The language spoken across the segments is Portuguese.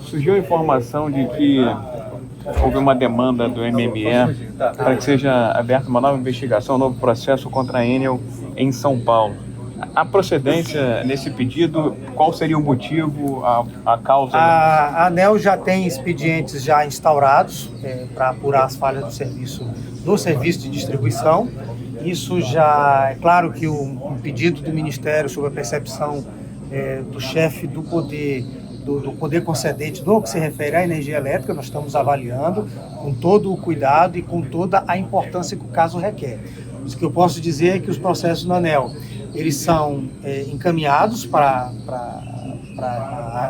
surgiu a informação de que houve uma demanda do MME para que seja aberta uma nova investigação, um novo processo contra a Enel em São Paulo. A procedência nesse pedido, qual seria o motivo, a causa? A ANEEL já tem expedientes já instaurados para apurar as falhas do serviço de distribuição. Isso já é claro que um pedido do Ministério sobre a percepção do chefe do poder concedente no que se refere à energia elétrica, nós estamos avaliando com todo o cuidado e com toda a importância que o caso requer. O que eu posso dizer é que os processos na ANEEL, eles são encaminhados para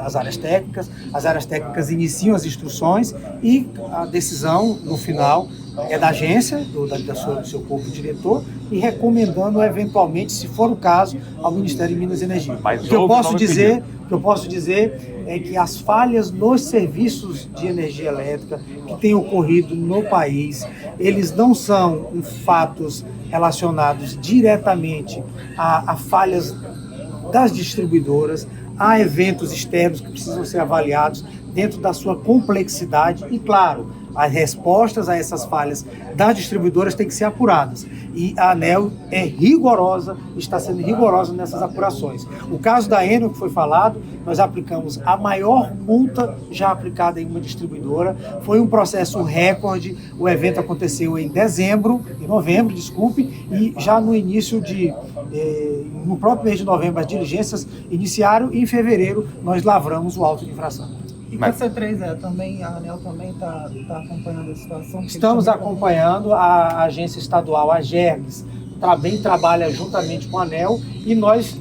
as áreas técnicas iniciam as instruções e a decisão, no final, é da agência, do seu corpo diretor, e recomendando eventualmente, se for o caso, ao Ministério de Minas e Energia. O que eu posso dizer é que as falhas nos serviços de energia elétrica que têm ocorrido no país, eles não são fatos relacionados diretamente a falhas das distribuidoras, a eventos externos que precisam ser avaliados dentro da sua complexidade e, claro, as respostas a essas falhas das distribuidoras têm que ser apuradas. E a ANEEL é rigorosa, está sendo rigorosa nessas apurações. O caso da Enel, que foi falado, nós aplicamos a maior multa já aplicada em uma distribuidora. Foi um processo recorde. O evento aconteceu em novembro, e já no início no próprio mês de novembro, as diligências iniciaram e em fevereiro nós lavramos o auto de infração. E com a C3E também, a ANEEL também está acompanhando a situação? Estamos acompanhando, a agência estadual, a GERGS, também trabalha juntamente com a ANEEL e nós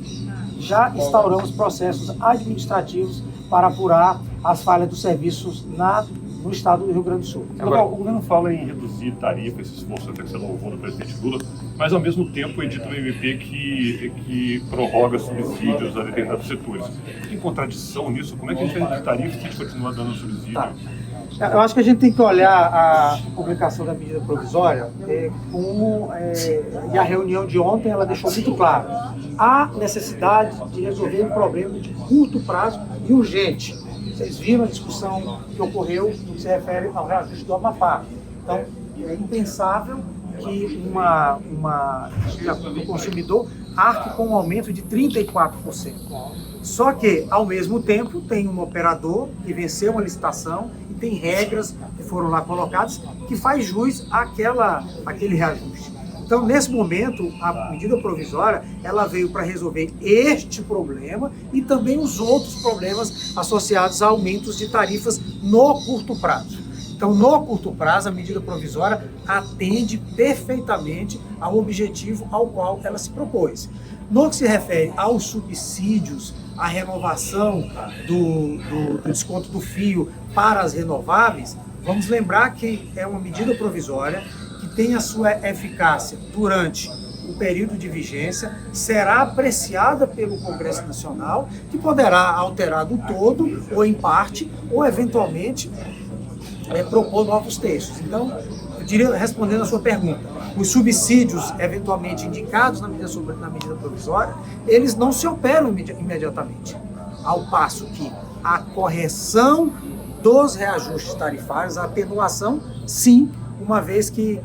já instauramos processos administrativos para apurar as falhas dos serviços no estado do Rio Grande do Sul. Agora, o governo fala em reduzir tarifa, esse esforço até que você louvou do presidente Lula, mas ao mesmo tempo edita um MP que prorroga subsídios a determinados setores. Tem contradição nisso? Como é que a gente vai reduzir tarifa se a gente continua dando subsídio? Tá. Eu acho que a gente tem que olhar a publicação da medida provisória e a reunião de ontem ela deixou muito claro a necessidade de resolver um problema de curto prazo e urgente. Vocês viram a discussão que ocorreu no que se refere ao reajuste do Amapá. Então, é impensável que o consumidor arque com um aumento de 34%. Só que, ao mesmo tempo, tem um operador que venceu uma licitação e tem regras que foram lá colocadas que faz jus àquele reajuste. Então, nesse momento, a medida provisória, ela veio para resolver este problema e também os outros problemas associados a aumentos de tarifas no curto prazo. Então, no curto prazo, a medida provisória atende perfeitamente ao objetivo ao qual ela se propôs. No que se refere aos subsídios, à renovação do desconto do fio para as renováveis, vamos lembrar que é uma medida provisória que tem a sua eficácia durante o período de vigência, será apreciada pelo Congresso Nacional, que poderá alterar do todo, ou em parte, ou eventualmente propor novos textos. Então, eu diria, respondendo a sua pergunta, os subsídios eventualmente indicados na medida provisória, eles não se operam imediatamente, ao passo que a correção dos reajustes tarifários, a atenuação, sim, uma vez que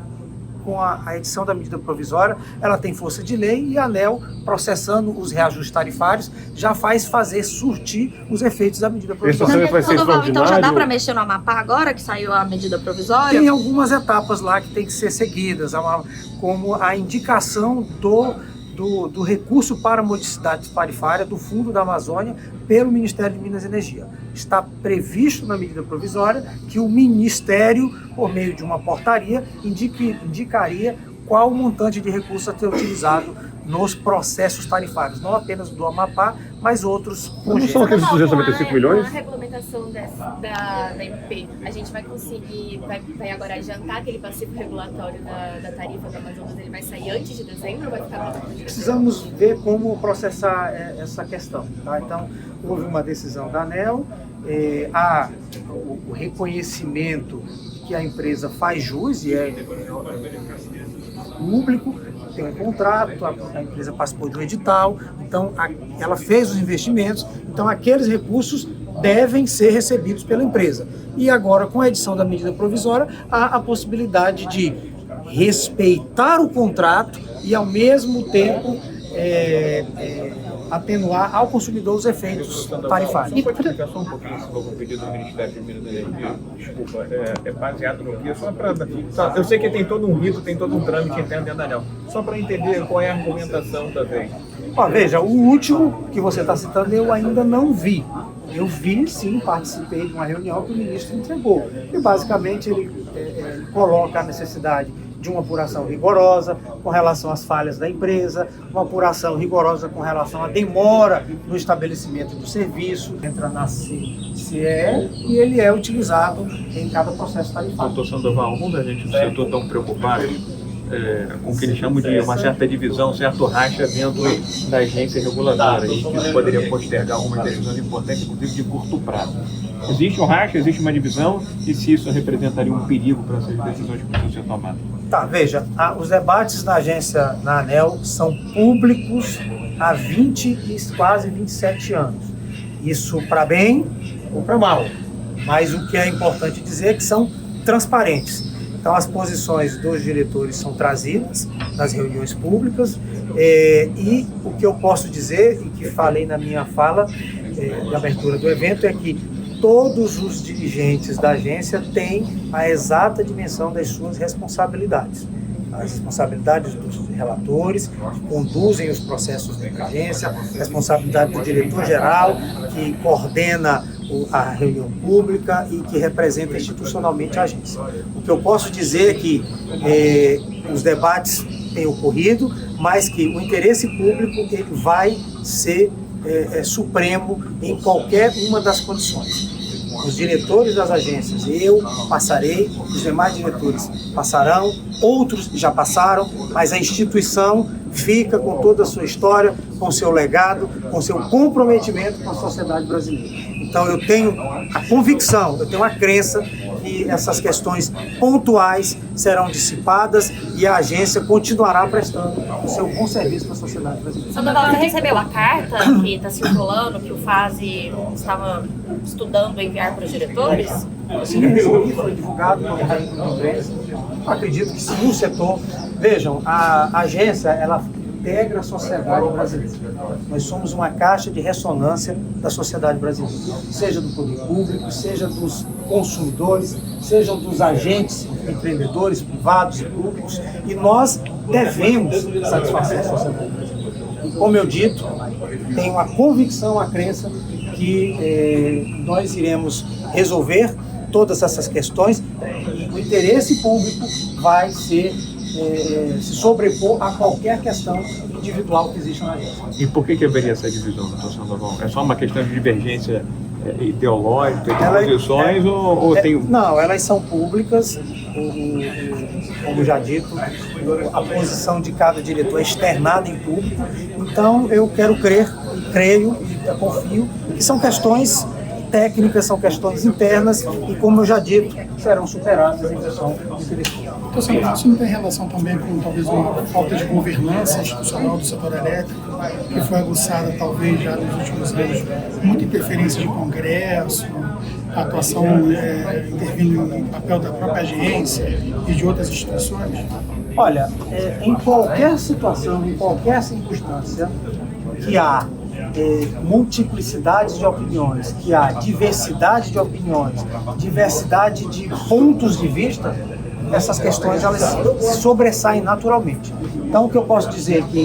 com a edição da medida provisória, ela tem força de lei e a ANEEL, processando os reajustes tarifários, já faz surtir os efeitos da medida provisória. Então já dá para mexer no Amapá agora que saiu a medida provisória? Tem algumas etapas lá que tem que ser seguidas, como a indicação do recurso para modicidade tarifária do Fundo da Amazônia pelo Ministério de Minas e Energia. Está previsto na medida provisória que o Ministério, por meio de uma portaria, indicaria qual o montante de recurso a ser utilizado nos processos tarifários, não apenas do Amapá, mas outros Não são aqueles 295 milhões? Com a regulamentação da MP, a gente vai conseguir, vai agora adiantar aquele passivo regulatório da tarifa do Amazonas, ele vai sair antes de dezembro ou vai ficar para Precisamos ver como processar essa questão. Tá? Então, houve uma decisão da ANEEL, há o reconhecimento que a empresa faz jus e é público, tem um contrato, a empresa participou de um edital, então ela fez os investimentos, então aqueles recursos devem ser recebidos pela empresa. E agora, com a edição da medida provisória, há a possibilidade de respeitar o contrato e, ao mesmo tempo, atenuar ao consumidor os efeitos tarifários. Pode explicar só um pouquinho esse novo pedido do Ministério de Minas e Energia? Desculpa, é baseado no que? Eu sei que tem todo um rito, tem todo um trâmite interno dentro da ANEEL. Só para entender qual é a argumentação da vez. Veja, o último que você está citando eu ainda não vi. Eu vi, sim, participei de uma reunião que o ministro entregou. E, basicamente, ele coloca a necessidade de uma apuração rigorosa com relação às falhas da empresa, uma apuração rigorosa com relação à demora no estabelecimento do serviço, entra na CE e ele é utilizado em cada processo tarifário. Doutor Sandoval, muita gente do setor tão preocupado com o que eles chamam de uma certa divisão, um certo racha dentro da agência reguladora, e que isso poderia postergar algumas decisões importantes, inclusive de curto prazo. Existe um racha, existe uma divisão, e se isso representaria um perigo para essas decisões que precisam ser tomadas? Tá, veja, os debates na agência, na ANEEL, são públicos há 20 e quase 27 anos. Isso para bem ou para mal, mas o que é importante dizer é que são transparentes. Então, as posições dos diretores são trazidas nas reuniões públicas e o que eu posso dizer, e que falei na minha fala de abertura do evento, é que todos os dirigentes da agência têm a exata dimensão das suas responsabilidades. As responsabilidades dos relatores, que conduzem os processos da agência, a responsabilidade do diretor-geral, que coordena a reunião pública e que representa institucionalmente a agência. O que eu posso dizer é que os debates têm ocorrido, mas que o interesse público ele vai ser supremo em qualquer uma das condições. Os diretores das agências, eu passarei, os demais diretores passarão, outros já passaram, mas a instituição fica com toda a sua história, com seu legado, com seu comprometimento com a sociedade brasileira. Então eu tenho a convicção, eu tenho a crença que essas questões pontuais serão dissipadas e a agência continuará prestando o seu bom serviço para a sociedade brasileira. Sandoval, você recebeu a carta que está circulando, que o FASE estava estudando enviar para os diretores? Sim, recebi, foi divulgado pelo Rainha da imprensa. Acredito que sim, o setor. Vejam, a agência, ela integra a sociedade brasileira. Nós somos uma caixa de ressonância da sociedade brasileira, seja do poder público, seja dos consumidores, sejam dos agentes empreendedores, privados e públicos, e nós devemos satisfazer a sociedade brasileira. E, como eu dito, tenho a convicção, a crença que nós iremos resolver todas essas questões e o interesse público vai ser se sobrepor a qualquer questão individual que existe na agência. E por que haveria essa divisão, doutor Sandoval? É só uma questão de divergência ideológica, de posições, ou tem... Não, elas são públicas, como já dito, a posição de cada diretor é externada em público, então eu quero crer, e creio, e confio, que são questões técnicas, são questões internas e, como eu já dito, serão superadas em função do interesse público. Então, isso não tem relação também com talvez uma falta de governança institucional do setor elétrico, que foi aguçada talvez já nos últimos anos, muita interferência de Congresso, a atuação intervindo no papel da própria agência e de outras instituições? Olha, em qualquer situação, em qualquer circunstância que há multiplicidade de opiniões, que há diversidade de opiniões, diversidade de pontos de vista, essas questões elas se sobressaem naturalmente. Então, o que eu posso dizer é que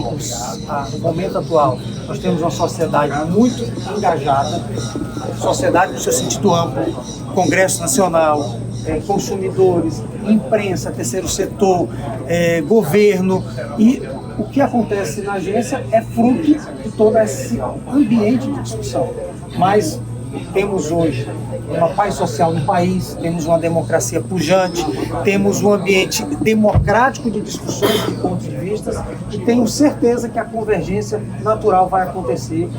no momento atual nós temos uma sociedade muito engajada, sociedade no seu sentido amplo, Congresso Nacional, consumidores, imprensa, terceiro setor, governo, e o que acontece na agência é fruto de todo esse ambiente de discussão. Mas temos hoje uma paz social no país, temos uma democracia pujante, temos um ambiente democrático de discussões de pontos de vista e tenho certeza que a convergência natural vai acontecer,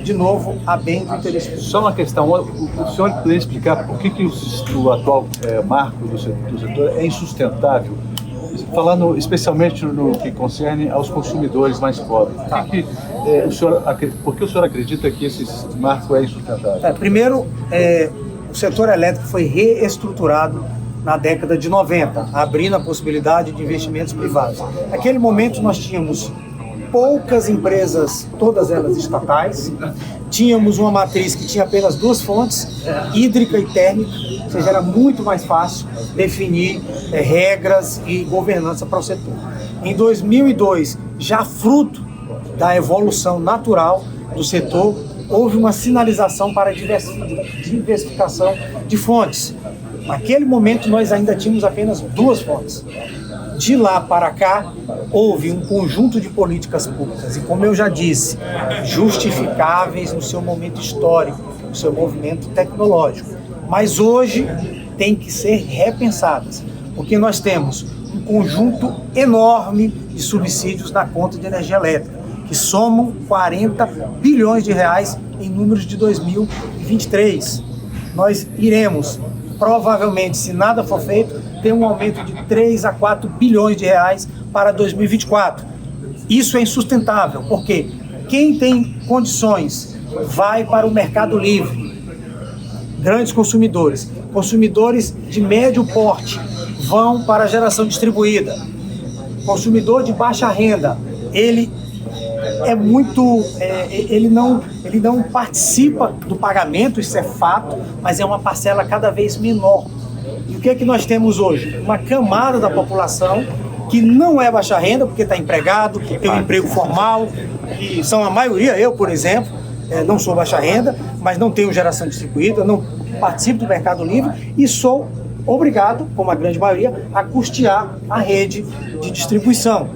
de novo, a bem do interesse público. Só uma questão, o senhor poderia explicar por que o atual marco do setor é insustentável? falando especialmente no que concerne aos consumidores mais pobres, por que o senhor acredita que esse marco é insustentável? Primeiro, o setor elétrico foi reestruturado na década de 90, abrindo a possibilidade de investimentos privados. Naquele momento nós tínhamos poucas empresas, todas elas estatais, tínhamos uma matriz que tinha apenas duas fontes, hídrica e térmica, ou seja, era muito mais fácil definir regras e governança para o setor. Em 2002, já fruto da evolução natural do setor, houve uma sinalização para a diversificação de fontes. Naquele momento, nós ainda tínhamos apenas duas fontes. De lá para cá, houve um conjunto de políticas públicas, e como eu já disse, justificáveis no seu momento histórico, no seu movimento tecnológico. Mas hoje tem que ser repensadas, porque nós temos um conjunto enorme de subsídios na conta de energia elétrica, que somam 40 bilhões de reais em números de 2023. Nós iremos, provavelmente, se nada for feito, ter um aumento de 3 a 4 bilhões de reais para 2024. Isso é insustentável, porque quem tem condições vai para o mercado livre. Grandes consumidores, consumidores de médio porte vão para a geração distribuída. Consumidor de baixa renda, ele não participa do pagamento, isso é fato, mas é uma parcela cada vez menor. E o que é que nós temos hoje? Uma camada da população que não é baixa renda, porque está empregado, tem um emprego formal, que são a maioria, eu, por exemplo, não sou baixa renda, mas não tenho geração distribuída, não participo do mercado livre e sou obrigado, como a grande maioria, a custear a rede de distribuição.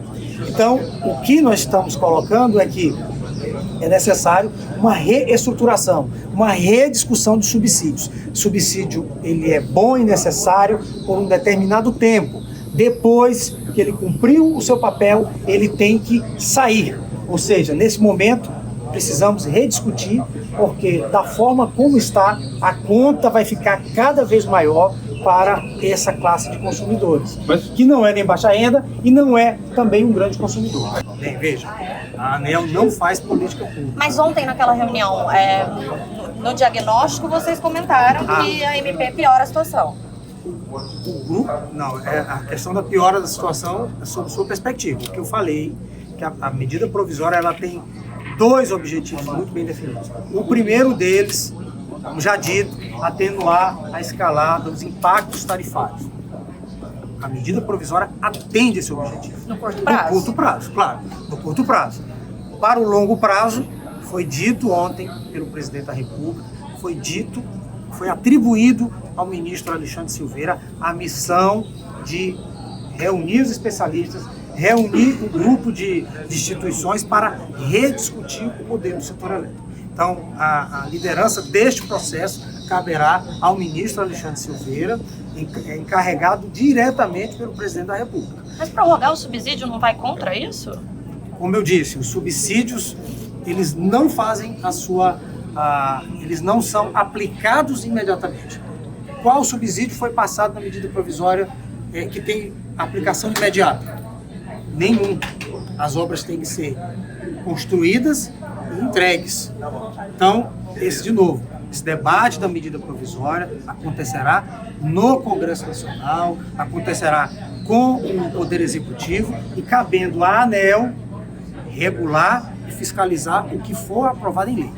Então, o que nós estamos colocando é que é necessário uma reestruturação, uma rediscussão de subsídios. Subsídio, ele é bom e necessário por um determinado tempo. Depois que ele cumpriu o seu papel, ele tem que sair. Ou seja, nesse momento, precisamos rediscutir, porque da forma como está, a conta vai ficar cada vez maior para essa classe de consumidores, que não é nem baixa renda e não é também um grande consumidor. Bem, veja, a ANEEL não faz política pública. Mas ontem naquela reunião, no diagnóstico, vocês comentaram que a MP piora a situação. O grupo, não, a questão da piora da situação é sob sua perspectiva, porque eu falei que a medida provisória ela tem dois objetivos muito bem definidos. O primeiro deles, já dito, atenuar a escalada dos impactos tarifários. A medida provisória atende esse objetivo. No curto prazo? No curto prazo, claro. No curto prazo. Para o longo prazo, foi dito ontem pelo presidente da República, foi atribuído ao ministro Alexandre Silveira a missão de reunir os especialistas, reunir um grupo de instituições para rediscutir o modelo do setor elétrico. Então, a liderança deste processo caberá ao ministro Alexandre Silveira, encarregado diretamente pelo presidente da República. Mas prorrogar o subsídio não vai contra isso? Como eu disse, os subsídios, eles não fazem eles não são aplicados imediatamente. Qual subsídio foi passado na medida provisória que tem aplicação imediata? Nenhum. As obras têm que ser construídas e entregues. Então, esse debate da medida provisória acontecerá no Congresso Nacional, acontecerá com o Poder Executivo e cabendo à ANEEL regular e fiscalizar o que for aprovado em lei.